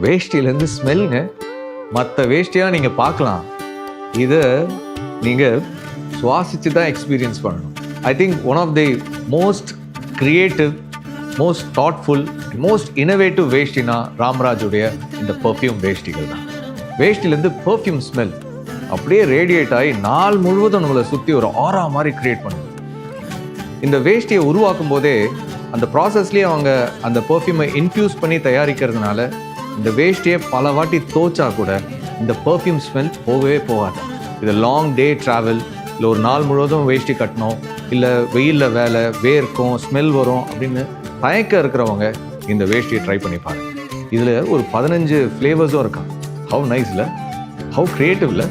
வேஷ்டியிலேருந்து ஸ்மெல்லுங்க. மற்ற வேஷ்டியாக நீங்கள் பார்க்கலாம், இதை நீங்கள் சுவாசித்து தான் எக்ஸ்பீரியன்ஸ் பண்ணணும். I think one of the most creative, most thoughtful, most innovative வேஷ்டினா ராம்ராஜுடைய இந்த பர்ஃப்யூம் வேஷ்டிகள் தான். வேஷ்டிலேருந்து பர்ஃப்யூம் ஸ்மெல் அப்படியே ரேடியேட் ஆகி நாள் முழுவதும் நம்மளை சுற்றி ஒரு ஆரா மாதிரி கிரியேட் பண்ணுது. இந்த வேஷ்டியை உருவாக்கும் போதே அந்த ப்ராசஸ்லேயே அவங்க அந்த பர்ஃப்யூமை இன்ஃப்யூஸ் பண்ணி தயாரிக்கிறதுனால இந்த வேஷ்டியை பல வாட்டி தோச்சா கூட இந்த பர்ஃப்யூம் ஸ்மெல் போகவே போகாது. இது லாங் டே ட்ராவல், இல்லை ஒரு நாள் முழுவதும் வேஷ்டி கட்டணும், இல்லை வெயிலில் வேலை, வேர்க்கும், ஸ்மெல் வரும் அப்படின்னு தயக்கம் இருக்கிறவங்க இந்த வேஷ்டியை ட்ரை பண்ணி பாருங்க. இதில் ஒரு 15 ஃப்ளேவர்ஸும் இருக்கான். ஹவு நைஸ்ல, ஹவு கிரியேட்டிவ்ல.